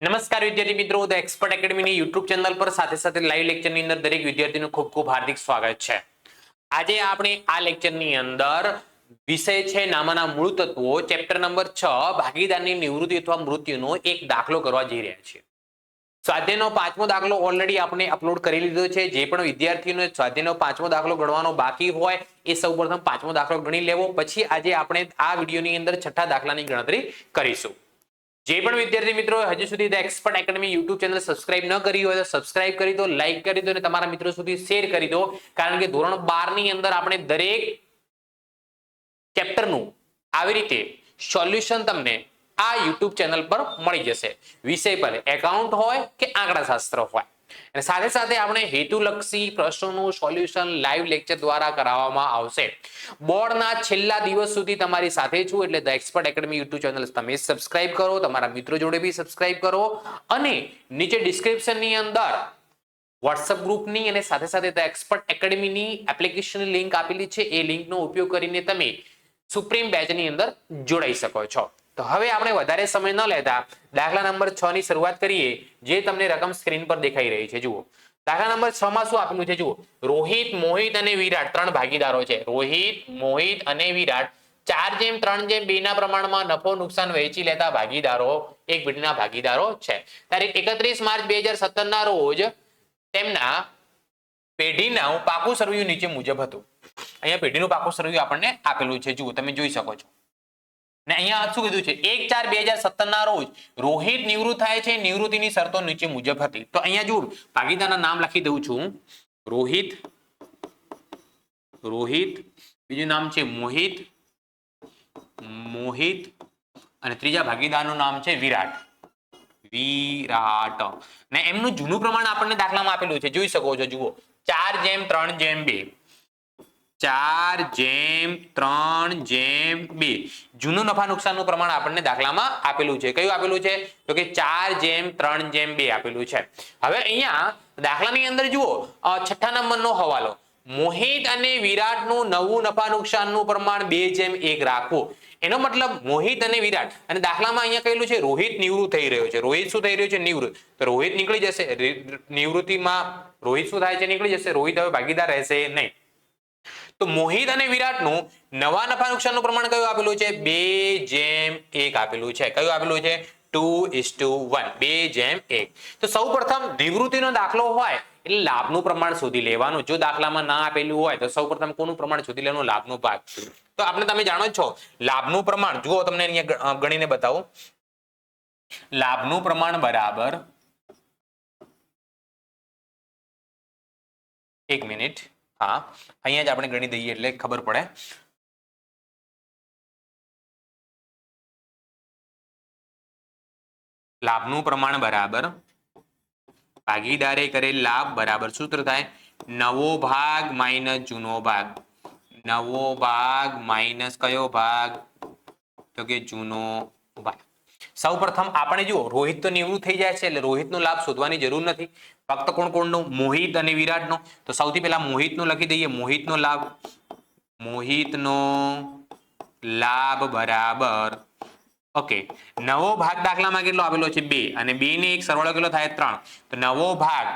નમસ્કાર વિદ્યાર્થી મિત્રો, ધ એક્સપર્ટ એકેડમીની યુટ્યુબ ચેનલ પર સાથે સાથે લાઈવ લેક્ચરની અંદર દરેક વિદ્યાર્થીનું ખૂબ ખૂબ હાર્દિક સ્વાગત છે। આજે આપણે આ લેક્ચરની અંદર વિષય છે નામાના મૂળ તત્વો, ચેપ્ટર નંબર 6 ભાગીદારની નિવૃત્તિ અથવા મૃત્યુનો એક દાખલો કરવા જઈ રહ્યા છીએ। સ્વાધ્યાયનો પાંચમો દાખલો ઓલરેડી આપણે અપલોડ કરી લીધો છે। જે પણ વિદ્યાર્થીઓને સ્વાધ્યાયનો પાંચમો દાખલો ગણવાનો બાકી હોય એ સૌપ્રથમ પાંચમો દાખલો ગણી લેવો, પછી આજે આપણે આ વિડીયોની અંદર છઠ્ઠા દાખલાની ગણતરી કરીશું। જે પણ વિદ્યાર્થી મિત્રો હજુ સુધી the expert academy YouTube channel subscribe ન કરી હોય તો સબસ્ક્રાઇબ કરી દો, લાઈક કરી દો અને તમારા મિત્રો સુધી શેર કરી દો, કારણ કે ધોરણ 12 ની અંદર આપણે દરેક ચેપ્ટરનું આવી રીતે સોલ્યુશન તમને આ યુટ્યુબ ચેનલ પર મળી જશે। વિષય પર એકાઉન્ટ હોય કે આંકડાશાસ્ત્ર હોય, અને સાથે સાથે આપણે હેતુલક્ષી પ્રશ્નોનું સોલ્યુશન લાઈવ લેક્ચર દ્વારા કરાવવામાં આવશે। બોર્ડના છેલ્લા દિવસ સુધી તમારી સાથે છું, એટલે the expert academy YouTube channel તમે સબસ્ક્રાઇબ કરો, તમારા મિત્રો જોડે બી સબસ્ક્રાઇબ કરો, અને નીચે ડિસ્ક્રિપ્શનની અંદર વોટ્સએપ ગ્રુપની અને સાથે સાથે ધ એક્સપર્ટ એકેડમીની એપ્લિકેશનની લિંક આપેલી છે, એ લિંકનો ઉપયોગ કરીને તમે સુપ્રીમ બેચની અંદર જોડાઈ શકો છો। તો હવે આપણે વધારે સમય ન લેતા દાખલા નંબર 6 ની શરૂઆત કરીએ, જે તમને રકમ સ્ક્રીન પર દેખાઈ રહી છે। જુઓ, દાખલા નંબર 6 માં શું આપેલું છે? જુઓ, રોહિત, મોહિત અને વિરાટ ત્રણ ભાગીદારો છે। રોહિત, મોહિત અને વિરાટ 4:3:2 ના પ્રમાણમાં નફો નુકસાન વહેંચી લેતા ભાગીદારો એક પેઢીના ભાગીદારો છે। તારીખ 31 માર્ચ 2017 ના રોજ તેમના પેઢીનું પાકું સરવૈયું નીચે મુજબ હતું। અહીંયા પેઢીનું પાકું સરવૈયું આપણને આપેલું છે, જુઓ તમે જોઈ શકો છો। ને અહીંયા શું કીધું છે? 1/4/2017 ના રોજ રોહિત નિવૃત્ત થાય છે, નિવૃત્તિની શરતો નીચે મુજબ હતી। તો અહીંયા જુઓ, ભાગીદારના નામ લખી દઉં છું। રોહિત, બીજું નામ છે મોહિત, અને ત્રીજા ભાગીદારનું નામ છે વિરાટ। ને એમનું જૂનું પ્રમાણ આપણને દાખલામાં આપેલું છે, જોઈ શકો છો। જુઓ, 4:3:2, 4:3:2 જૂનું નફા નુકસાનનું પ્રમાણ આપણને દાખલામાં આપેલું છે। કયું આપેલું છે? તો કે 4:3:2 આપેલું છે। હવે અહીંયા દાખલાની અંદર જુઓ, છઠ્ઠા નંબરનો હવાલો, મોહિત અને વિરાટનું નવું નફા નુકસાનનું પ્રમાણ 2:1 રાખવું। એનો મતલબ મોહિત અને વિરાટ, અને દાખલામાં અહીંયા કહેલું છે રોહિત નિવૃત્ત થઈ રહ્યો છે। રોહિત શું થઈ રહ્યો છે? નિવૃત્ત। તો રોહિત નીકળી જશે, નિવૃત્તિમાં રોહિત શું થાય છે? નીકળી જશે। રોહિત હવે ભાગીદાર રહેશે નહીં। તો મોહિત અને વિરાટનું નવા નફા નુકસાનનું પ્રમાણ કયું આપેલું છે? 2:1 આપેલું છે। કયું આપેલું છે? 2:1, 2:1। તો સૌપ્રથમ નિવૃત્તિનો દાખલો હોય એટલે લાભનું પ્રમાણ શોધી લેવાનું। જો દાખલામાં ના આપેલું હોય તો સૌપ્રથમ કોનું પ્રમાણ શોધી લેવાનું? લાભનો ભાગ। તો આપણે તમે જાણો છો લાભનું પ્રમાણ, જુઓ તમને અહીંયા ગણીને બતાવું। લાભનું પ્રમાણ બરાબર, એક મિનિટ, હા અહીંયા જ આપણે ગણી દઈએ એટલે ખબર પડે। લાભનું પ્રમાણ બરાબર ભાગીદારે કરેલ લાભ બરાબર સૂત્ર થાય નવો ભાગ માઇનસ જૂનો ભાગ। નવો ભાગ માઇનસ કયો ભાગ? તો કે જૂનો ભાગ। સૌપ્રથમ આપણે જુઓ, રોહિત તો નિવૃત્ત થઈ જાય છે એટલે રોહિતનો લાભ શોધવાની જરૂર નથી, ફક્ત કોણ મોહિત અને વિરાટનો। તો સૌથી પહેલા મોહિતનો લખી દઈએ। મોહિતનો લાભ બરાબર, ઓકે, નવો ભાગ દાખલામાં કેટલો આપેલો છે? 2, અને 2 ને એક સરવાળો કેટલો થાય? 3। તો નવો ભાગ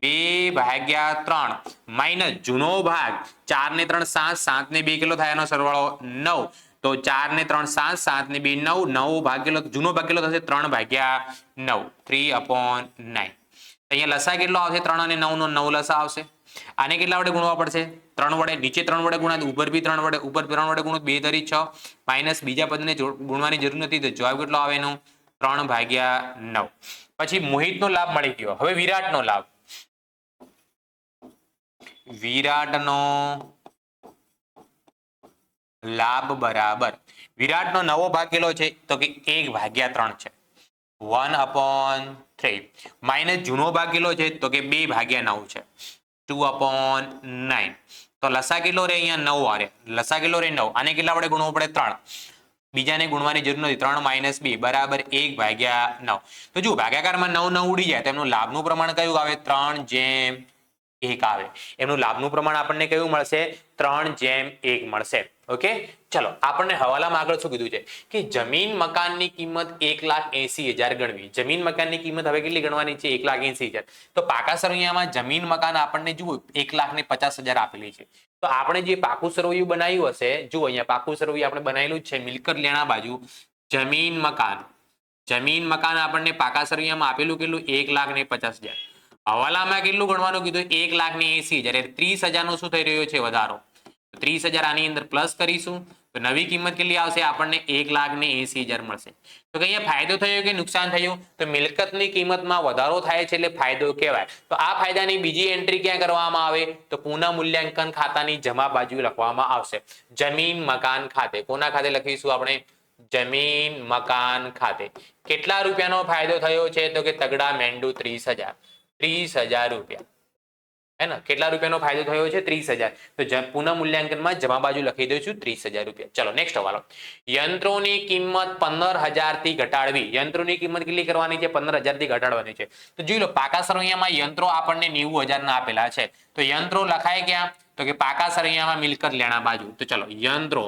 2/3 માઇનસ જૂનો ભાગ 4 ને 3 7, 7 ને 2 કેટલો થાય? એનો સરવાળો 9। તો 4 ને 3 7, 7 ને 2 9, નવો ભાગ કેટલો? જૂનો ભાગ કેટલો થશે? 3/9, 3/9। અહીંયા લસા કેટલો આવશે? 3 અને 9 નો 9 લસા આવશે। આને કેટલા વડે ગુણવા પડશે? 3 વડે। નીચે 3 વડે ગુણાય, ઉપર બી 3 વડે, ઉપર 3 વડે ગુણો, 2 તરી 6, માઇનસ બીજા પદને ગુણવાની જરૂર નથી, તો જવાબ કેટલો આવે એનો? 3/9। પછી મોહિતનો લાભ મળી ગયો। હવે વિરાટનો લાભ, વિરાટનો લાભ બરાબર, વિરાટનો નવો ભાગ કેટલો છે? તો કે 1/3 છે, 1/3, માઇનસ જૂનો ભાગ કેટલો છે? તો કે 2/9 છે, 2/9। તો લસા કેટલો રે? અહીંયા 9 આવે। લસા કેટલો રે? 9। આને કેટલા વડે ગુણવું પડે? 3। બીજાને ગુણવાની જરૂર નથી, 3 - 2 બરાબર 1/9। તો જો ભાગાકારમાં 9 9 ઉડી જાય તો એમનું લાભનું પ્રમાણ કયું આવે? 3:1 આવે। એમનું લાભનું પ્રમાણ આપણને કયું મળશે? 3:1 મળશે। ઓકે, ચલો આપણને હવાલામાં આગળ શું કીધું છે કે જમીન મકાનની કિંમત 1,80,000 ગણવી. જમીન મકાનની કિંમત હવે કેટલી ગણવાની છે? 1,80,000. તો પાકા સરવૈયામાં જમીન મકાન આપણને જુઓ 1,50,000 આપેલી છે. તો આપણે જે પાકું સરવૈયું બનાવ્યું હશે, જુઓ અહીંયા પાકું સરવૈયું આપણે બનાવેલું જ છે, મિલકત લેણા બાજુ જમીન મકાન આપણને પાકા સરવૈયામાં આપેલું કેટલું? 1,50,000. હવાલામાં કેટલું ગણવાનું કીધું? 1,80,000. 30,000 નો શું થઈ રહ્યો છે? વધારો. 30,000 આની અંદર પ્લસ કરીશું તો નવી કિંમત કેટલી આવશે? આપણને 1,80,000 મળશે. તો અહીંયા ફાયદો થયો કે નુકસાન થયું? તો મિલકતની કિંમતમાં વધારો થાય છે એટલે ફાયદો કહેવાય. તો આ ફાયદાની બીજી એન્ટ્રી ક્યાં કરવામાં આવે? તો પુનઃ મૂલ્યાંકન ખાતાની જમા બાજુ લખવામાં આવશે. જમીન મકાન ખાતે. કોના ખાતે લખીશું આપણે? જમીન મકાન ખાતે. કેટલા રૂપિયાનો ફાયદો થયો છે? તો કે તગડા મેંડુ 30,000. 30,000 રૂપિયા. હે ને? કેટલા રૂપિયાનો ફાયદો થયો છે? 30,000. તો પુનઃ મૂલ્યાંકનમાં જમા બાજુ લખી દઈશું 30,000 રૂપિયા. ચલો નેક્સ્ટ હવાલો. યંત્રોની કિંમત 15,000 થી ઘટાડવી. યંત્રોની કિંમત કેટલી કરવાની છે? 15,000 થી ઘટાડવાની છે. તો જોઈ લો પાકા સરવૈયામાં યંત્રો આપણને 90,000 ના આપેલા છે. તો યંત્રો લખાય ક્યાં? તો કે પાકા સરવૈયામાં મિલકત લેણા બાજુ. તો ચલો યંત્રો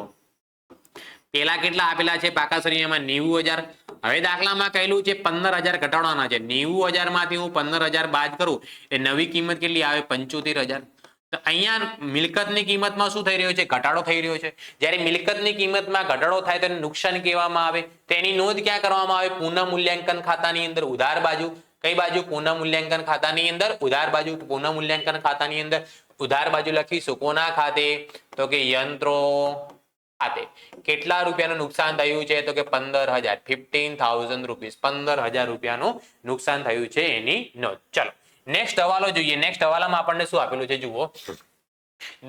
પેલા કેટલા આપેલા છે? પાકા સરવૈયામાં 90,000. હવે દાખલામાં કહેલું છે 15,000 ઘટાડવાના છે. 90,000 માંથી હું 15,000 બાદ કરું એ નવી કિંમત કેટલી આવે? 75,000. તો અહીંયા મિલકતની કિંમતમાં શું થઈ રહ્યો છે? ઘટાડો થઈ રહ્યો છે. જ્યારે મિલકતની કિંમતમાં ઘટાડો થાય તો નુકસાન કહેવામાં આવે. તો એની નોંધ ક્યાં કરવામાં આવે? પુનઃ મૂલ્યાંકન ખાતાની અંદર ઉધાર બાજુ. કઈ બાજુ? પુનઃ મૂલ્યાંકન ખાતાની અંદર ઉધાર બાજુ. પુનઃ મૂલ્યાંકન ખાતાની અંદર ઉધાર બાજુ લખીશું. કોના ખાતે? તો કે યંત્રો ખાતે. કેટલા રૂપિયાનું નુકસાન થયું છે? તો કે 15,000. 15,000 રૂપીસ. 15,000 રૂપિયાનું નુકસાન થયું છે એની નોંધ. ચલો નેક્સ્ટ હવાલો જોઈએ. નેક્સ્ટ હવાલામાં આપણને શું આપેલું છે? જુઓ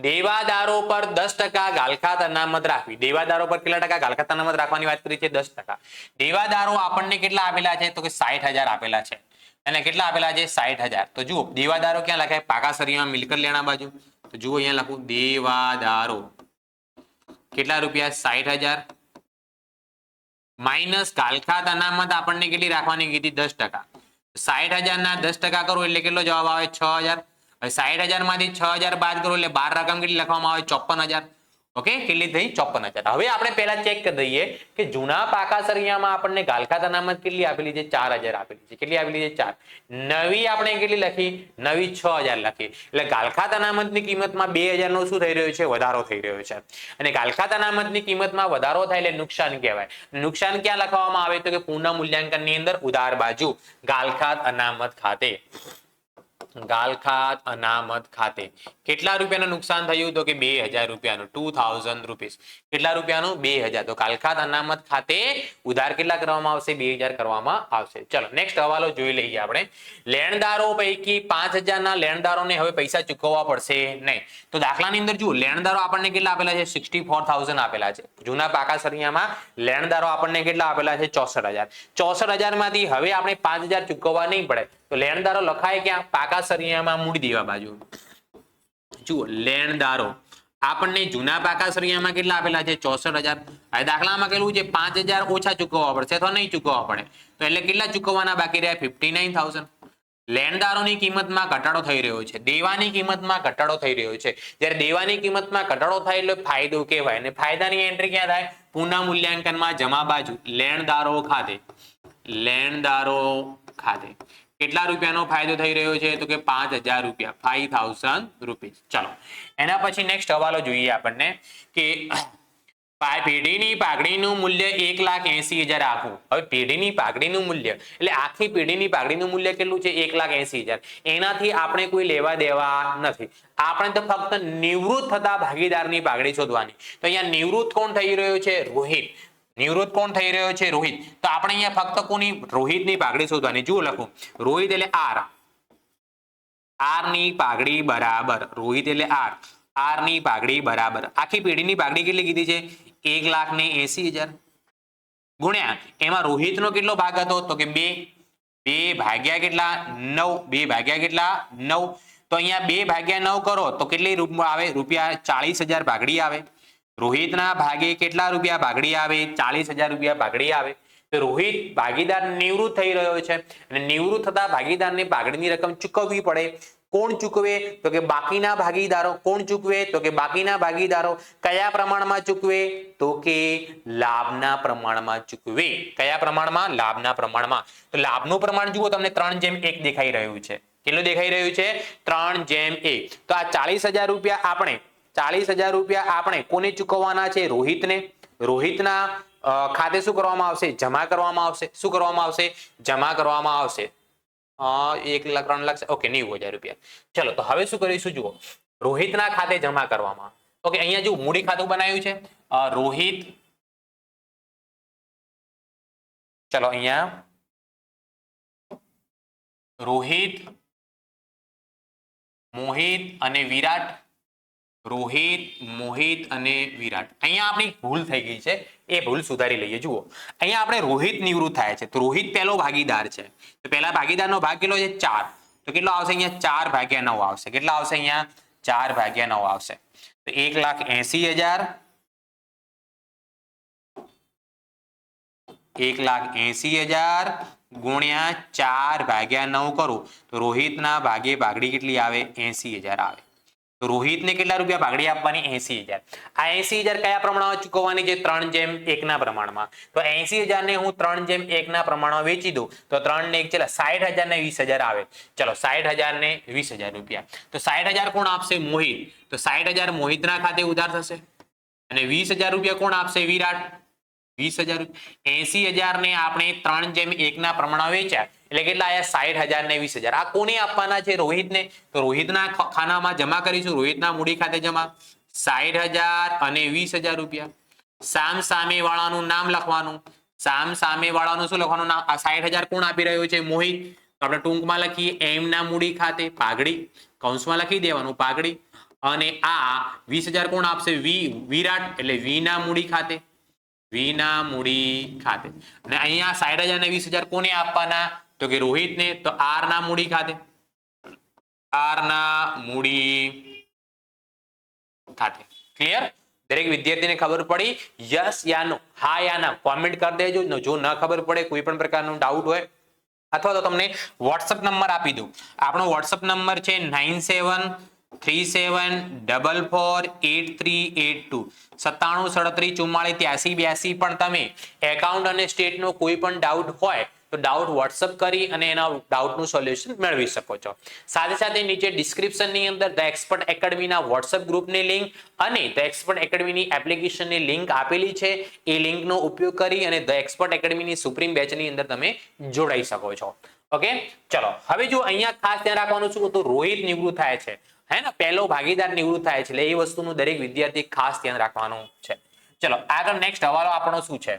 દેવાદારો પર 10% ગાલખાત અનામત રાખવી. દેવાદારો પર કેટલા ટકા ગાલખાત અનામત રાખવાની વાત કરી છે? 10%. દેવાદારો આપણને કેટલા આપેલા છે? તો કે 60,000 આપેલા છે. અને કેટલા આપેલા છે? 60,000. તો જુઓ દેવાદારો ક્યાં લખાય? પાકા સરવૈયામાં મિલકત લેણા બાજુ. તો જુઓ અહીંયા લખું દેવાદારો કેટલા રૂપિયા? 60,000 માઇનસ ગાલખાત અનામત આપણને કેટલી રાખવાની કીધી? 10%. 60,000 ના 10% કરો એટલે કેટલો જવાબ આવે? 6,000. 60,000 માંથી 6,000 બાદ કરો એટલે 12 રકમ કેટલી લખવામાં આવે? 54,000. ઓકે, કેટલી થઈ? 54,000. હવે આપણે પહેલા ચેક કરી દઈએ કે જૂના પાકા સરવૈયામાં આપણને ગાલખાત અનામત કેટલી આપેલી છે? 4,000 આપેલી છે. કેટલી આપેલી છે? 4. નવી આપણે કેટલી લખી? નવી 6,000 લખી. એટલે ગાલખાત અનામતની કિંમતમાં 2,000 નો શું થઈ રહ્યો છે? વધારો થઈ રહ્યો છે. અને ગાલખાત અનામતની કિંમતમાં વધારો થાય એટલે નુકસાન કહેવાય. નુકસાન ક્યાં લખવામાં આવે? તો કે પુનઃ મૂલ્યાંકનની અંદર ઉધાર બાજુ ગાલખાત અનામત ખાતે. ગાલખાત અનામત ખાતે કેટલા રૂપિયાનું નુકસાન થયું? તો કે 2,000 રૂપિયાનું. 2,000 રૂપીસ. કેટલા રૂપિયાનું? 2,000. તો ગાલખાત અનામત ખાતે ઉધાર કેટલા કરવામાં આવશે? 2,000 કરવામાં આવશે. ચલો નેક્સ્ટ હવાલો જોઈ લઈએ આપણે. લેણદારો પૈકી 5,000 ના લેણદારોને હવે પૈસા ચૂકવવા પડશે નહીં. તો દાખલાની અંદર જુઓ લેણદારો આપણને કેટલા આપેલા છે? 64,000 આપેલા છે. જૂના પાકા સરવૈયામાં લેણદારો આપણને કેટલા આપેલા છે? 64,000. 64,000 માંથી હવે આપણે 5,000 ચૂકવવા નહીં પડે. તો લેણદારો લખાય ક્યાં? પાકા સરવૈયામાં મૂડી દેવા બાજુ. જુઓ લેણદારો આપણને જૂના પાકા સરવૈયામાં કેટલા આપેલા છે? 64,000. હવે દાખલામાં કેલું છે 5,000 ઓછા ચૂકવવા પડશે અથવા નહીં ચૂકવવા પડે. તો એટલે કેટલા ચૂકવવાના બાકી રહ્યા? 59,000. લેણદારોની કિંમતમાં ઘટાડો થઈ રહ્યો છે. દેવાની કિંમતમાં ઘટાડો થઈ રહ્યો છે. જ્યારે દેવાની કિંમતમાં ઘટાડો થાય એટલે ફાયદો કહેવાય. અને ફાયદાની એન્ટ્રી ક્યાં થાય? પુનઃ મૂલ્યાંકનમાં જમા બાજુ લેણદારો ખાતે. લેણદારો ખાતે કેટલા રૂપિયાનો ફાયદો થઈ રહ્યો છે? તો કે 5,000 રૂપિયા. 5,000 રૂપીસ. ચલો એના પછી નેક્સ્ટ હવાલો જોઈએ આપણને કે પેઢીની પાઘડીનું મૂલ્ય 1,80,000 આપવું. હવે પેઢીની પાઘડીનું મૂલ્ય એટલે આખી પેઢીની પાઘડીનું મૂલ્ય કેટલું છે? 1,80,000. એનાથી આપણે કોઈ લેવા દેવા નથી. આપણે તો ફક્ત નિવૃત્ત થતા ભાગીદારની પાઘડી શોધવાની. તો અહીંયા નિવૃત્ત કોણ થઈ રહ્યો છે? રોહિત. નિવૃત્ત કોણ થઈ રહ્યો છે? રોહિત. તો આપણે અહીંયા ફક્ત કોની? રોહિતની પાઘડી શોધવાની. જુઓ લખું રોહિત એટલે R. R ની પાઘડી બરાબર રોહિત એટલે R. R ની પાઘડી બરાબર આખી પેઢીની પાઘડી કેટલી કીધી છે? 1,80,000 ગુણ્યા એમાં રોહિતનો કેટલો ભાગ હતો? તો કે 2. 2 ભાગ્યા કેટલા? 9. 2 ભાગ્યા કેટલા? 9. તો અહીંયા 2 ભાગ્યા 9 કરો તો કેટલી આવે? રૂપિયા 40,000 પાઘડી આવે. રોહિતના ભાગે કેટલા રૂપિયા પાઘડી આવે? 40,000 રૂપિયા પાઘડી આવે. તો રોહિત ભાગીદાર નિવૃત્ત થઈ રહ્યો છે અને નિવૃત્ત થતા ભાગીદારને પાઘડીની રકમ ચૂકવવી પડે. કોણ ચૂકવે? તો કે બાકીના ભાગીદારો. કોણ ચૂકવે? તો કે બાકીના ભાગીદારો. કયા પ્રમાણમાં ચૂકવે? તો કે લાભના પ્રમાણમાં ચૂકવે. કયા પ્રમાણમાં? લાભના પ્રમાણમાં. તો લાભનું પ્રમાણ જુઓ, તમને 3:1 દેખાઈ રહ્યું છે. કેટલું દેખાઈ રહ્યું છે? 3:1. તો આ 40,000 રૂપિયા આપણે 40,000 રૂપિયા આપણે કોને ચૂકવવાના છે? રોહિતને. રોહિતના ખાતે શું કરવામાં આવશે? જમા કરવામાં આવશે. શું કરવામાં આવશે? જમા કરવામાં આવશે. 1 લાખ 3 લાખ ઓકે 90,000 રૂપિયા. ચલો તો હવે શું કરીશું જુઓ, રોહિતના ખાતે જમા કરવામાં. ઓકે અહીંયા જો મૂડી ખાતું બનાવ્યું છે રોહિત. ચલો અહીંયા રોહિત, મોહિત અને વિરાટ. રોહિત, મોહિત અને વિરાટ. અહીંયા આપણી ભૂલ થઈ ગઈ છે, એ ભૂલ સુધારી લઈએ. જુઓ અહીંયા આપણે રોહિત નિવૃત્ત થાય છે, તો રોહિત પહેલો ભાગીદાર છે. તો પહેલા ભાગીદારનો ભાગ કેટલો છે? 4. તો કેટલો આવશે અહીંયા? 4/9 આવશે. કેટલા આવશે અહીંયા? 4/9 આવશે. તો 1,80,000 1,80,000 ગુણ્યા 4/9 કરું તો રોહિતના ભાગે ભાગડી કેટલી આવે? 80,000 આવે. તો રોહિતને કેટલા રૂપિયા ભાગડી આપવાની? 80,000. આ 80,000 કયા પ્રમાણમાં ચૂકવવાની છે? 3:1 ના પ્રમાણમાં. તો 80,000 ને હું 3:1 ના પ્રમાણમાં વેચી દઉં તો 3 ને 1 ચલા 60,000 ને 20,000 આવે. ચલો 60,000 ને 20,000 રૂપિયા. તો 60,000 કોણ આપશે? મોહિત. તો 60,000 મોહિતના ખાતે ઉધાર થશે અને 20,000 રૂપિયા કોણ આપશે? વિરાટ. 20,000. 80,000 ને આપણે 3:1 ના પ્રમાણમાં વેચ્યા એટલે કેટલા આયા? 60,000 ને 20,000. આ કોને આપવાના છે? રોહિતને. તો રોહિતના ખાનામાં જમા કરીશું. રોહિતના મૂડી ખાતે જમા 60,000 અને 20,000 રૂપિયા. સામ સામે વાળાનું નામ લખવાનું. સામ સામે વાળાનું શું લખવાનું? નામ. આ 60,000 કોણ આપી રહ્યો છે? મોહિત. આપણે ટૂંકમાં લખીએ એમના મૂડી ખાતે ભાગડી, કૌંસમાં લખી દેવાનું ભાગડી. અને આ 20,000 કોણ આપશે? વિરાટ. એટલે વીના મૂડી ખાતે. વીના મૂડી ખાતે. અને અહીંયા 60,000 ને 20,000 કોને આપવાના? તો કે રોહિતને. તો આર ના મૂડી ખાતે. આર ના મૂડી ખાતે. ક્લિયર? દરેક વિદ્યાર્થીને ખબર પડી? યસ યા નો? હા યા ના? કોમેન્ટ કરી દેજો. જો ન ખબર પડે, કોઈ પણ પ્રકારનો ડાઉટ હોય અથવા તો તમને વોટ્સઅપ નંબર આપી દઉં. આપણો વોટ્સઅપ નંબર છે 9737448382 9737448382. પણ તમે એકાઉન્ટ અને સ્ટેટનો કોઈ પણ ડાઉટ હોય તો ડાઉટ વોટ્સઅપ કરી અને એના ડાઉટનું સોલ્યુશન મેળવી શકો છો. સાથે સાથે નીચે ડિસ્ક્રિપ્શનની અંદર ધ એક્સપર્ટ એકેડમીના વોટ્સઅપ ગ્રુપની લિંક અને ધ એક્સપર્ટ એકેડમીની એપ્લિકેશનની લિંક આપેલી છે. એ લિંકનો ઉપયોગ કરી અને ધ એક્સપર્ટ એકેડમીની સુપ્રીમ બેચની અંદર તમે જોડાઈ શકો છો. ઓકે ચલો હવે જો અહીંયા ખાસ ધ્યાન રાખવાનું છે તો રોહિત નિવૃત્ત થાય છે, હે ને? પહેલો ભાગીદાર નિવૃત્ત થાય છે એટલે એ વસ્તુનું દરેક વિદ્યાર્થી ખાસ ધ્યાન રાખવાનું છે. ચલો આગળ નેક્સ્ટ હવાલો આપણો શું છે?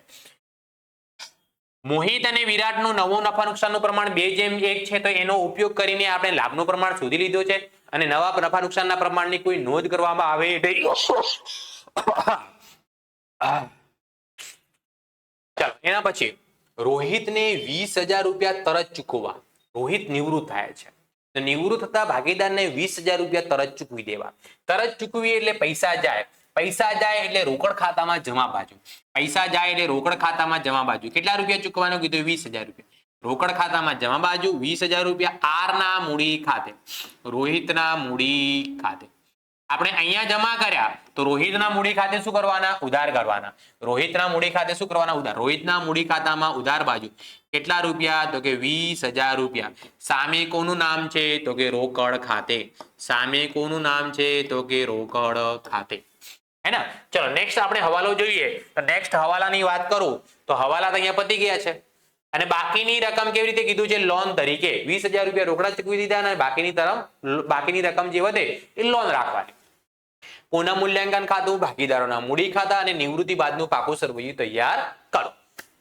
મોહિત અને વિરાટનું નવો નફા નુકસાનનું પ્રમાણ 2:1 છે. તો એનો ઉપયોગ કરીને આપણે લાભનું પ્રમાણ શોધી લીધો છે અને નવા નફા નુકસાનના પ્રમાણની કોઈ નોંધ કરવામાં આવે ચાલો એના પછી રોહિતને 20,000 રૂપિયા તરત ચૂકવવા. રોહિત નિવૃત્ત થાય છે તો નિવૃત્ત થતા ભાગીદારને 20,000 રૂપિયા તરત ચૂકવી દેવા. તરત ચૂકવી એટલે પૈસા જાય. પૈસા જાય એટલે રોકડ ખાતામાં જમા બાજુ. પૈસા જાય એટલે રોકડ ખાતામાં જમા બાજુ. કેટલા રૂપિયા ચૂકવવાનું કીધું? 20,000 રૂપિયા. રોકડ ખાતામાં જમા બાજુ 20,000 રૂપિયા આર ના મૂડી ખાતે, રોહિતના મૂડી ખાતે. આપણે અહીંયા જમા કર્યા તો રોહિતના મૂડી ખાતે શું કરવાના? ઉધાર કરવાના. રોહિતના મૂડી ખાતે શું કરવાના? ઉધાર. રોહિતના મૂડી ખાતામાં ઉધાર બાજુ કેટલા રૂપિયા? તો કે 20,000 રૂપિયા. સામે કોનું નામ છે? તો કે રોકડ ખાતે. સામે કોનું નામ છે? તો કે રોકડ ખાતે. હે ને? ચલો નેક્સ્ટ આપણે હવાલો જોઈએ. તો નેક્સ્ટ હવાલાની વાત કરું તો હવાલા તો અહીંયા પતી ગયા છે અને બાકીની રકમ કેવી રીતે કીધું છે? લોન તરીકે 20,000 રૂપિયા રોકડા ચૂકવી દીધા અને બાકીની રકમ જે વધે એ લોન રાખવાની. પુનઃ મૂલ્યાંકન ખાતું, ભાગીદારોના મૂડી ખાતા અને નિવૃત્તિ બાદનું પાકું સરવૈયું તૈયાર કરો.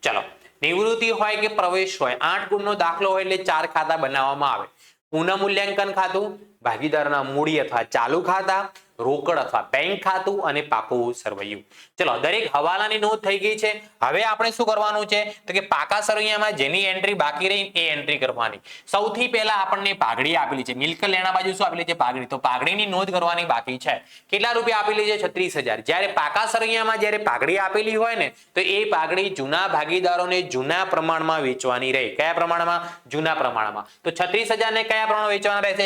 ચલો નિવૃત્તિ હોય કે પ્રવેશ હોય, 8 ગુણનો દાખલો હોય એટલે 4 ખાતા બનાવવામાં આવે. પુનઃ મૂલ્યાંકન ખાતું, ભાગીદારોના મૂડી અથવા ચાલુ ખાતા, રોકડ અથવા બેંક ખાતું અને પાકું સરવૈયું. ચલો દરેક હવાલાની નોંધ થઈ ગઈ છે. હવે આપણે શું કરવાનું છે? તો કે પાકા સરવૈયામાં જેની એન્ટ્રી બાકી રહી એ એન્ટ્રી કરવાની. સૌથી પહેલા આપણને પાઘડી આપેલી છે. મિલકત લેણા બાજુ શું આપેલી છે? પાઘડી. તો પાઘડીની નોંધ કરવાની બાકી છે. કેટલા રૂપિયા આપેલી છે? 36,000. જ્યારે પાકા સરવૈયામાં જ્યારે પાઘડી આપેલી હોય ને તો એ પાઘડી જૂના ભાગીદારોને જૂના પ્રમાણમાં વેચવાની રહે. કયા પ્રમાણમાં? જૂના પ્રમાણમાં. તો 36,000 ને કયા પ્રમાણમાં વેચવાના રહેશે?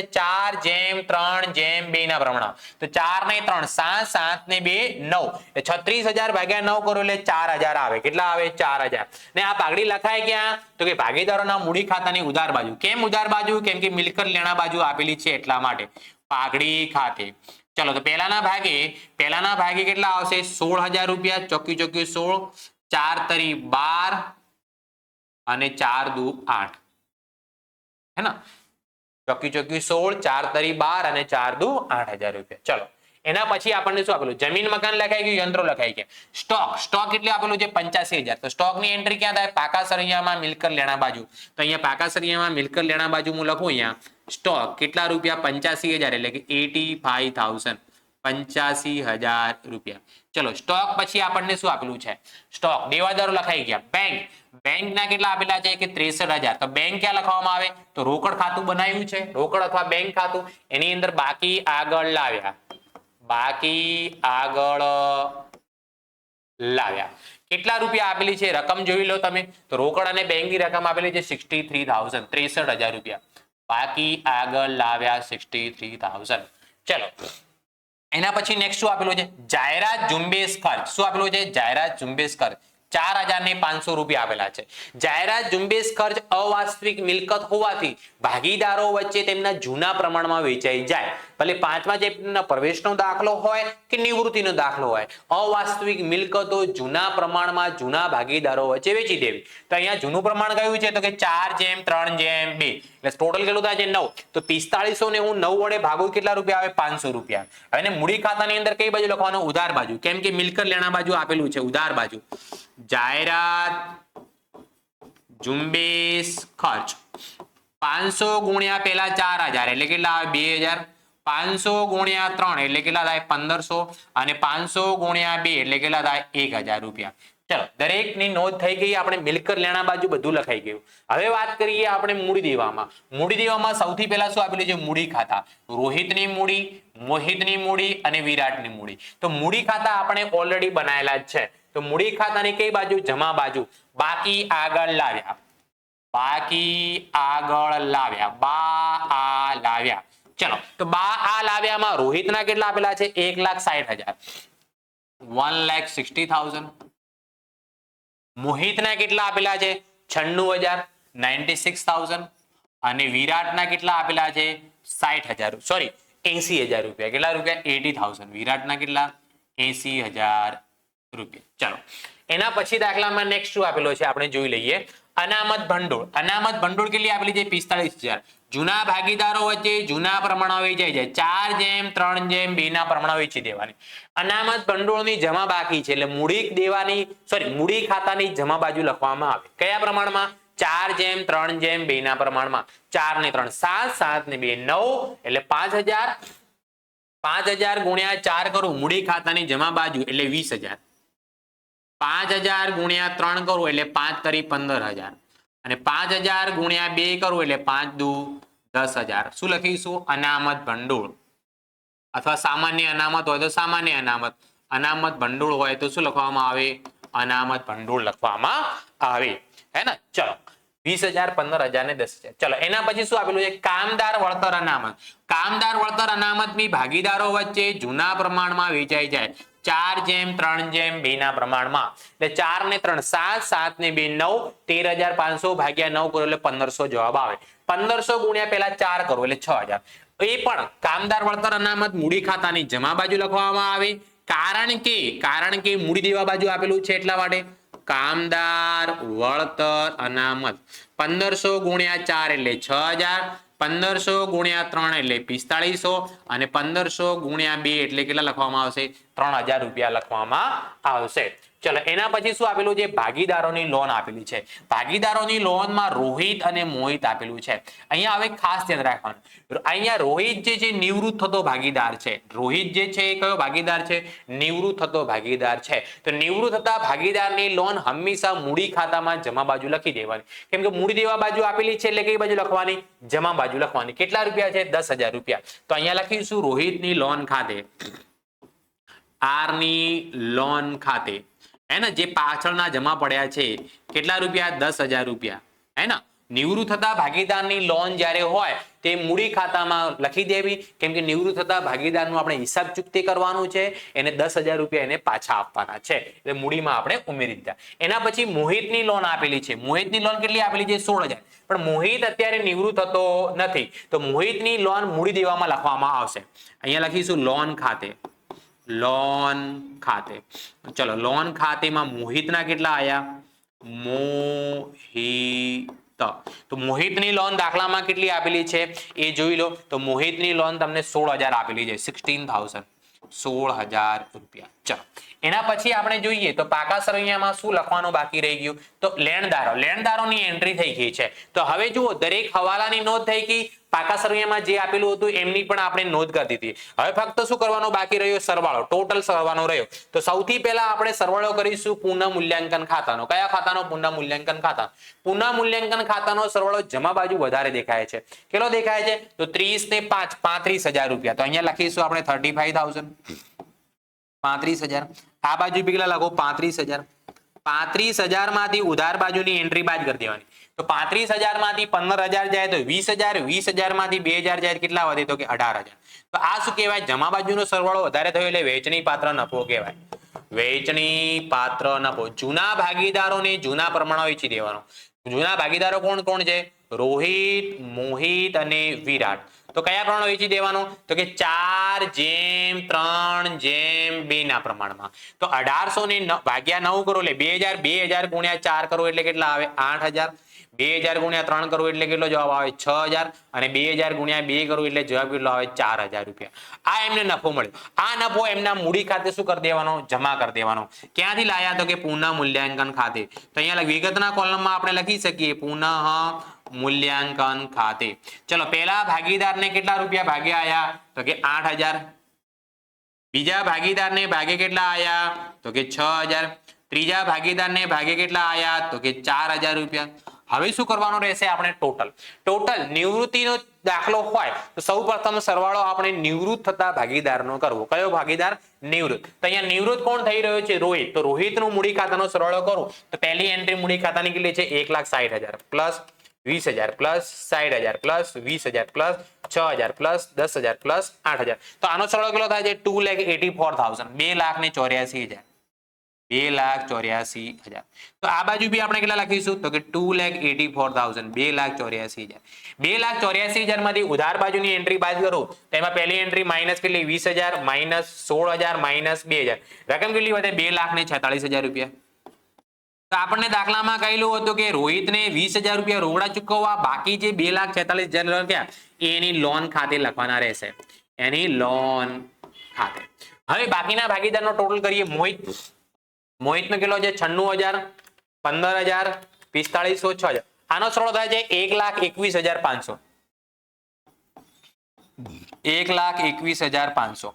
4:3:2 ના પ્રમાણમાં. તો 4 ને 3 7, 7 ને 2 9. 36,000 ભાગ્યા 9 કરો એટલે 4,000 આવે. કેટલા આવે? 4,000. ને આ પાઘડી લખાય ક્યાં? તો કે ભાગીદારોના મૂડી ખાતાની ઉધાર બાજુ. કેમ ઉધાર બાજુ? કેમ કે મિલકત લેણા બાજુ આપેલી છે એટલા માટે પાઘડી ખાતે. ચલો તો પહેલાના ભાગે કેટલા આવશે? 16,000 રૂપિયા. ચોખ્ખી 16, 4 તરી 12 અને 4 દુ 8. है ना? ચોખ્ખી 16, 4 તરી 12 અને 4 દુ 8,000 રૂપિયા. ચલો એના પછી આપણને શું આપેલું? જમીન મકાન લખાઈ ગયું, યંત્રો લખાઈ ગયા. સ્ટોક એટલે આપેલું છે 85,000. તો સ્ટોક ની એન્ટ્રી ક્યાં થાય? પાકા સરિયામાં મિલકત લેણા બાજુ. તો અહીંયા પાકા સરિયામાં મિલકત લેણા બાજુ હું લખું અહીંયા સ્ટોક કેટલા રૂપિયા? 85,000 એટલે કે 85,000. 85,000 રૂપિયા. ચલો સ્ટોક પછી આપણને શું આપેલું છે? સ્ટોક દેવાદારો લખાઈ ગયા. બેંક ના કેટલા આપેલા છે? કે 63,000. તો બેંક ક્યાં લખવામાં આવે? તો રોકડ ખાતું બનાવ્યું છે, રોકડ અથવા બેંક ખાતું. એની અંદર બાકી આગળ લાવ્યા. કેટલા રૂપિયા આપેલી છે? રકમ જોઈ લો તમે. તો રોકડ અને બેંકની રકમ આપેલી છે 63,000. 63,000 રૂપિયા. બાકી આગળ લાવ્યા 63,000. ચલો એના પછી નેક્સ્ટ શું આપેલું છે? જાહેરાત ઝુંબેશ ખર્ચ. શું આપેલું છે? જાહેરાત ઝુંબેશ ખર્ચ 4,500 રૂપિયા આપેલા છે. જાહેરાત ઝુંબેશ ખર્ચ અવાસ્તવિક મિલકત હોવાથી ભાગીદારો વચ્ચે તેમના જૂના પ્રમાણમાં વેચાઈ જાય. ભલે 5મા ચેપ્ટરના પ્રવેશનો દાખલો હોય કે નિવૃત્તિનો દાખલો હોય, અવાસ્તવિક મિલકતો જૂના પ્રમાણમાં જૂના ભાગીદારો વચ્ચે વેચી દેવી. તો અહીંયા જૂનું પ્રમાણ કયું છે? તો કે 4:3:2. એટલે ટોટલ કેટલું થાય છે? 9. તો 4500 ને હું 9 વડે ભાગું કેટલા રૂપિયા આવે? 500 રૂપિયા. હવે મૂડી ખાતાની અંદર કઈ બાજુ લખવાનું? ઉધાર બાજુ. કેમ કે મિલકત લેણા બાજુ આપેલું છે ઉધાર બાજુ. જાહેરાત ઝુંબેશ ખર્ચ 500 ગુણ્યા પેલા 4,000 એટલે કેટલા આવે? 2,000. 500 ગુણ્યા 3 એટલે કેટલા થાય? 1,500. અને 500 ગુણ્યા 2 એટલે કેટલા થાય? 1,000 રૂપિયા. ચલો દરેકની નોંધ થઈ ગઈ. આપણે મિલકત લેણા બાજુ બધું લખાઈ ગયું. હવે વાત કરીએ આપણે મૂડી દેવામાં. મૂડી દેવામાં સૌથી પહેલા શું આપેલું છે? મૂડી ખાતા. રોહિતની મૂડી, મોહિતની મૂડી અને વિરાટની મૂડી. તો મૂડી ખાતા આપણે ઓલરેડી બનાયેલા જ છે. તો મૂડી ખાતાની કઈ બાજુ? જમા બાજુ. બાકી આગળ લાવ્યા. ચલો તો લાવ્યામાં રોહિતના કેટલા આપેલા છે? 1,60,000. 1,60,000. મોહિતના કેટલા આપેલા છે? 96,000. 96,000. અને વિરાટના કેટલા આપેલા છે? 60,000. સોરી 80,000 રૂપિયા. કેટલા રૂપિયા? 80,000. વિરાટના કેટલા? 80,000 રૂપિયા. ચલો એના પછી દાખલામાં નેક્સ્ટ શું આપેલો છે આપણે જોઈ લઈએ. અનામત ભંડોળ. અનામત ભંડોળ કેટલી આપેલી છે? 45,000. જૂના ભાગીદારો વચ્ચે જૂના પ્રમાણમાં વેચાઈ જાય. 4:3:2 ના પ્રમાણમાં વેચી દેવાની. અનામત ભંડોળની જમા બાકી છે એટલે મૂડી ખાતાની જમા બાજુ લખવામાં આવે. કયા પ્રમાણમાં? 4:3:2 ના પ્રમાણમાં. 4 ને 3 7, 7 ને 2 9 એટલે 5,000. 5,000 ગુણ્યા 4 કરું મૂડી ખાતાની જમા બાજુ એટલે 20,000. 5,000 ગુણ્યા 3 કરું એટલે 5 તરી 15,000. અને 5,000 ગુણ્યા 2 કરું એટલે 5 દુ 10,000. શું લખીશું? અનામત ભંડોળ. અથવા સામાન્ય અનામત હોય તો સામાન્ય અનામત. અનામત ભંડોળ હોય તો શું લખવામાં આવે? અનામત ભંડોળ લખવામાં આવે. હે ને? ચલો 20,000, 15,000 ને 10,000. ચલો એના પછી શું આપેલું છે? કામદાર વળતર અનામત. કામદાર વળતર અનામત બી ભાગીદારો વચ્ચે જૂના પ્રમાણમાં વેચાઈ જાય. 4:3:2 ના પ્રમાણમાં. એટલે 4 ને 3 7, 7 ને 2 9. 13,500 ભાગ્યા 9 કરો એટલે 1,500 જવાબ આવે. 1,500 ગુણ્યા પેલા 4 કરો એટલે 6,000. એ પણ કામદાર વળતર અનામત મૂડી ખાતાની જમા બાજુ લખવામાં આવે. કારણ કે મૂડી દેવા બાજુ આપેલું છે એટલા માટે. કામદાર વળતર અનામત 1,500 ગુણ્યા 4 એટલે 6,000. 1,500 ગુણ્યા 3 એટલે 4,500. અને 1,500 ગુણ્યા 2 એટલે કેટલા લખવામાં આવશે? 3,000 રૂપિયા લખવામાં આવશે. ચલો એના પછી શું આપેલું છે? ભાગીદારોની લોન આપેલી છે. ભાગીદારોની લોનમાં રોહિત અને મોહિત આપેલું છે. અહીંયા હવે ખાસ ધ્યાન રાખવાનું. અહીંયા રોહિત જે છે નિવૃત્ત થતો ભાગીદાર છે. રોહિત જે છે એ કયો ભાગીદાર છે? નિવૃત્ત થતો ભાગીદાર છે. તો નિવૃત્ત થતા ભાગીદારની લોન હંમેશા મૂડી ખાતામાં જમા બાજુ લખી દેવાની. કેમ કે મૂડી દેવા બાજુ આપેલી છે એટલે કઈ બાજુ લખવાની? જમા બાજુ લખવાની. કેટલા રૂપિયા છે? 10,000 રૂપિયા. તો અહીંયા લખીશું રોહિતની લોન ખાતે. આર ની લોન ખાતે. હે ને? જે પાછળના જમા પડ્યા છે કેટલા રૂપિયા? 10,000 રૂપિયા. હે ને? નિવૃત્ત થતા ભાગીદારની લોન જ્યારે હોય તે મૂડી ખાતામાં લખી દેવી, કેમ કે નિવૃત્ત થતા ભાગીદારનું આપણે હિસાબ ચૂકતી કરવાનું છે, એને 10,000 રૂપિયા એને પાછા આપવાના છે, એટલે મૂડીમાં આપણે ઉમેરી દીધા. એના પછી મોહિતની લોન આપેલી છે. મોહિતની લોન કેટલી આપેલી છે? 16,000. પણ મોહિત અત્યારે નિવૃત્ત થતો નથી, તો મોહિતની લોન મૂડી દેવામાં લખવામાં આવશે. અહીંયા લખીશું લોન ખાતે. લોન ખાતે. ચલો લોન ખાતેમાં મોહિતના કેટલા આયા? મોહિત. તો મોહિતની લોન દાખલામાં કેટલી આપેલી છે એ જોઈ લો. તો મોહિતની લોન તમને 16,000 આપેલી છે. 16,000. 16,000 રૂપિયા. ચલો એના પછી આપણે જોઈએ તો પાકા સરવૈયામાં શું લખવાનું બાકી રહી ગયું? તો લેણદારો. લેણદારોની એન્ટ્રી થઈ ગઈ છે. તો હવે જુઓ, દરેક હવાલાની નોંધ થઈ ગઈ, પાકા સરવૈયામાં જે આપેલું હતું એમની પણ આપણે નોંધ કરી દીધી. હવે ફક્ત શું કરવાનું બાકી રહ્યો? સરવાળો. ટોટલ સરવાળો રહ્યો. તો સૌથી પહેલા આપણે સરવાળો કરીશું પુનઃ મૂલ્યાંકન ખાતાનો. કયા ખાતાનો? પુનઃ મૂલ્યાંકન ખાતા. પુનઃ મૂલ્યાંકન ખાતાનો સરવાળો જમા બાજુ વધારે દેખાય છે. કેટલો દેખાય છે? તો 30 ને 5 35,000 રૂપિયા. તો અહીંયા લખીશું આપણે 35,000. 35,000. આ બાજુ કેટલા લખો? 35,000. 35,000 માંથી ઉધાર બાજુની એન્ટ્રી બાદ કરી દેવાની. તો 35,000 માંથી 15,000 જાય તો 20,000. 20,000 માંથી 2,000 જાય કેટલા વધે? તો કે 18,000. તો આ શું કહેવાય? જમા બાજુનો સરવાળો વધારે થયો એટલે વેચણી પાત્ર નફો કહેવાય. વેચણી પાત્ર નફો. જૂના ભાગીદારોને જૂના પ્રમાણમાં વેચી દેવાનો. જૂના ભાગીદારો કોણ કોણ છે? રોહિત, મોહિત અને વિરાટ. તો કયા પ્રમાણમાં વેચી દેવાનો? તો કે 4:3:2 ના પ્રમાણમાં. તો 1800 ને ભાગ્યા 9 કરો એટલે 2,000. 2,000 ગુણ્યા 4 કરો એટલે કેટલા આવે? 8,000. 2,000 ગુણ્યા 3 કરો એટલે કેટલો જવાબ આવે? 6,000. અને 2,000 ગુણ્યા 2 કરો એટલે જવાબ કેટલો આવે? 4,000 રૂપિયા. આ એમને નફો મળ્યો. આ નફો એમના મૂડી ખાતે શું કરી દેવાનો? જમા કરી દેવાનો. ક્યાંથી લાયા? તો કે પુનઃ મૂલ્યાંકન ખાતે. તો અહીંયા વિગતના કોલમમાં આપણે લખી શકીએ પુનઃ મૂલ્યાંકન ખાતે. ચલો પહેલા ભાગીદારને કેટલા રૂપિયા ભાગે આયા? તો કે 8,000. બીજા ભાગીદારને ભાગે કેટલા આયા? તો કે 6,000. ત્રીજા ભાગીદારને ભાગે કેટલા આયા? તો કે 4,000 રૂપિયા. હવે શું કરવાનું રહેશે? આપણે ટોટલ નિવૃત્તિનો દાખલો હોય તો સૌપ્રથમ સરવાળો આપણે નિવૃત્ત થતા ભાગીદારનો કરવો. કયો ભાગીદાર? નિવૃત્ત. તો અહીંયા નિવૃત્ત કોણ થઈ રહ્યો છે? રોહિત. તો રોહિતનો મૂડી ખાતાનો સરવાળો કરું તો પહેલી એન્ટ્રી મૂડી ખાતાની કેટલી છે? 1,60,000 plus 20,000 plus 60,000 plus 20,000 plus 6,000 plus 10,000 plus 8,000. તો આનો સરવાળો કેટલો થાય છે? 2,84,000. 2,84,000. 2,84,000. તો આ બાજુ બી આપણે કેટલા લખીશું? તો કે 2,84,000. 2,84,000. 2,84,000 માંથી ઉધાર બાજુની એન્ટ્રી બાદ કરો તો એમાં પહેલી એન્ટ્રી માઇનસ કેટલી? 20,000 માઇનસ 16,000 માઇનસ 2,000. રકમ કેટલી વધે? 2,46,000 રૂપિયા. તો આપણને દાખલામાં કહેલું હતું કે રોહિતને 20,000 રૂપિયા રોકડા ચૂકવવા, બાકી જે 2,46,000 લખ્યા એની લોન ખાતે લખવાના રહેશે. એની લોન ખાતે. હવે બાકીના ભાગીદારનો ટોટલ કરીએ. મોહિતનો કેટલો છે? 96,000, 15,000, 4500, 6,000. આનો સરવાળો થાય છે 1,21,500. 1,21,500.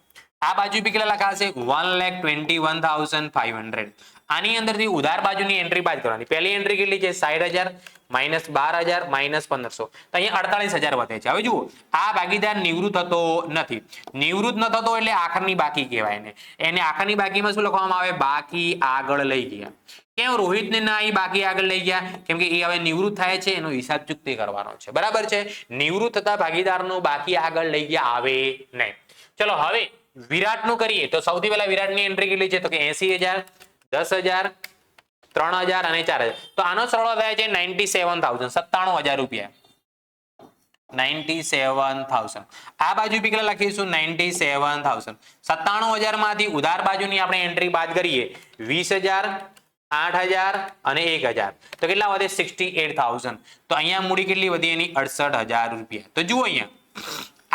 આ બાજુ બી કેટલા લખાશે? 1,21,500. આની અંદરથી ઉધાર બાજુની એન્ટ્રી બાદ કરવાની. પહેલી એન્ટ્રી કેટલી છે? 60,000 માઇનસ 12,000 માઇનસ 1,500. તો અહીંયા 48,000 વધે છે. હવે જુઓ, આ ભાગીદાર નિવૃત્ત થતો નથી. નિવૃત્ત ન થતો એટલે આખરની બાકી કહેવાય ને. એને આખરની બાકીમાં શું લખવામાં આવે? બાકી આગળ લઈ ગયા. કેમ રોહિતને ના એ બાકી આગળ લઈ ગયા? કેમ કે એ હવે નિવૃત્ત થાય છે, એનો હિસાબ ચૂકતી કરવાનો છે. બરાબર છે? નિવૃત્ત થતા ભાગીદારનો બાકી આગળ લઈ ગયા આવે નહીં. ચલો હવે વિરાટનું કરીએ તો સૌથી પહેલા વિરાટની એન્ટ્રી કેટલી છે? તો કે 80,000, 10,000, 3,000 અને 4,000. તો આનો સરવાળો થાય છે 97,000. 97,000 રૂપિયા. 97,000. આ બાજુ બી કેટલા લખીશું? 97,000. 97,000 માંથી ઉધાર બાજુની આપણે એન્ટ્રી બાદ કરીએ 20,000, 8,000 અને 1,000. તો કેટલા વધે? 68,000. તો અહીંયા મૂડી કેટલી વધી? એની 68,000 રૂપિયા. તો જુઓ અહીંયા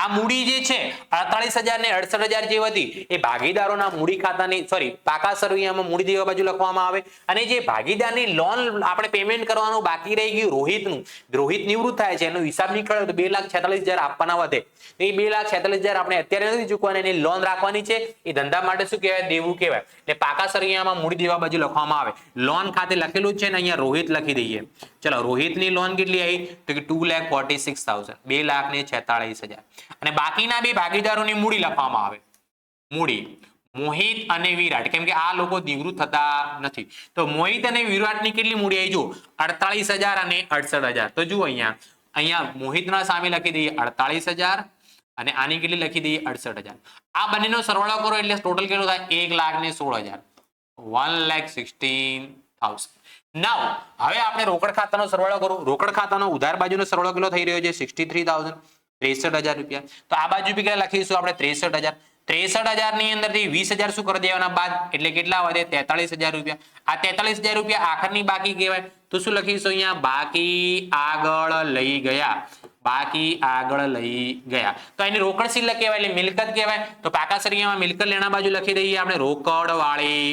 આ મૂડી જે છે 48,000 ને 68,000 જે વધી એ ભાગીદારોના મૂડી ખાતાની પાકા સરવૈયામાં મૂડી દેવા બાજુ લખવામાં આવે. અને જે ભાગીદારની લોન આપણે પેમેન્ટ કરવાનું બાકી રહી ગયું રોહિત નિવૃત્ત થાય છે, એનો હિસાબ નીકળ્યો તો 2,46,000 આપવાના વધે. તો એ 2,46,000 આપણે અત્યારે નથી ચૂકવાના, એની લોન રાખવાની છે. એ ધંધા માટે શું કહેવાય? દેવું કહેવાય. એટલે પાકા સરવૈયામાં મૂડી દેવા બાજુ લખવામાં આવે. લોન ખાતે લખેલું જ છે ને, અહીંયા રોહિત લખી દઈએ. ચલો રોહિતની લોન કેટલી આવી? તો કે 2,46,000. 2,46,000. અને બાકીના બે ભાગીદારોની મૂડી લખવામાં આવે. મૂડી મોહિત અને વિરાટ, કેમ કે આ લોકો નિવૃત્ત થતા નથી. તો મોહિત અને વિરાટની કેટલી મૂડી આવી જુઓ 48,000 અને 68,000. તો જુઓ અહીંયા મોહિતના સામે લખી દઈએ 48,000 અને આની કેટલી લખી દઈએ 68,000. આ બંનેનો સરવાળો કરો એટલે ટોટલ કેટલો થાય 1,16,000. 1,16,000. નાઉ હવે આપણે રોકડ ખાતાનો સરવાળો કરો. રોકડ ખાતાનો ઉધાર બાજુનો સરવાળો કેટલો થઈ રહ્યો છે 63,000, 63,000 રૂપિયા. તો આ બાજુ બી કેટલા લખીશું આપણે 63,000. 63,000 ની અંદરથી 20,000 શું કરી દેવાના બાદ, એટલે કેટલા વધે 43,000 રૂપિયા. આ 43,000 રૂપિયા આખરની બાકી કહેવાય. તો શું લખીશું અહીંયા બાકી આગળ લઈ ગયા. બાકી આગળ લઈ ગયા. તો એની રોકડ શિલ્લક કહેવાય એટલે મિલકત કહેવાય. તો પાકા સરિયામાં મિલકત લેણા બાજુ લખી દઈએ આપણે રોકડ વાળી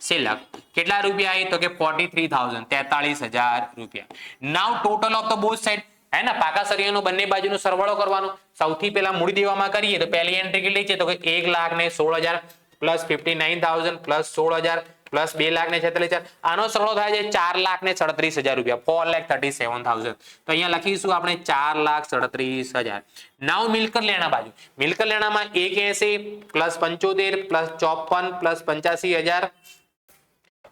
શિલ્લક. કેટલા રૂપિયા આવી? તો કે 43,000, 43,000 રૂપિયા. Now total of the both side હે ને, પાકા સરિયાનો બંને બાજુનો સરવાળો કરવાનો. સૌથી પહેલા મૂડી દેવામાં કરીએ તો પહેલી એન્ટ્રી કેટલી છે? તો કે 1,16,000 પ્લસ 59,000 પ્લસ 16,000 પ્લસ 2,46,000. આનો સરવાળો થાય છે 4,37,000 રૂપિયા, 4,37,000. તો અહીંયા લખીશું આપણે 4,37,000. નાઉ મિલકત લેણા બાજુ. મિલકત લેણામાં 180 પ્લસ 75 પ્લસ 54 પ્લસ 85,000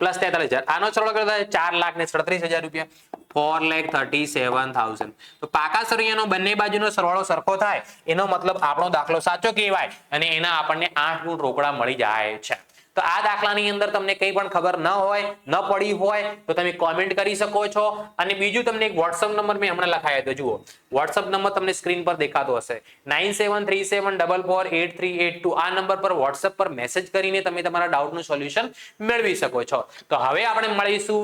પ્લસ 43,000. આનો સરવાળો કેટલો થાય? 4,37,000 રૂપિયા, 4,37,000. તો પાકા સરિયાનો બંને બાજુનો સરવાળો સરખો થાય એનો મતલબ આપણો દાખલો સાચો કહેવાય અને એના આપણને 8 ગુણ રોકડા મળી જાય છે. તો આ દાખલાની અંદર તમને કંઈ પણ ખબર ન હોય, ન પડી હોય તો તમે કોમેન્ટ કરી શકો છો. અને બીજું તમને એક WhatsApp નંબર મેં હમણાં લખાયો હતો, જુઓ WhatsApp નંબર તમને સ્ક્રીન પર દેખાતો હશે 9737448382. આ નંબર પર WhatsApp પર મેસેજ કરીને તમે તમારા ડાઉટનું સોલ્યુશન મેળવી શકો છો. તો હવે આપણે મળીશું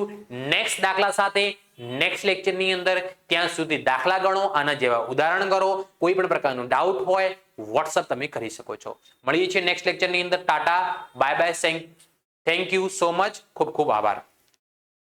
નેક્સ્ટ દાખલા સાથે નેક્સ્ટ લેક્ચરની અંદર. ત્યાં સુધી દાખલા ગણો, આના જેવા ઉદાહરણ કરો. કોઈ પણ પ્રકારનું ડાઉટ હોય WhatsApp તમે કરી શકો છો. મળીએ છીએ નેક્સ્ટ લેક્ચરની અંદર. Tata bye bye, thank you so much. ખૂબ ખૂબ આભાર.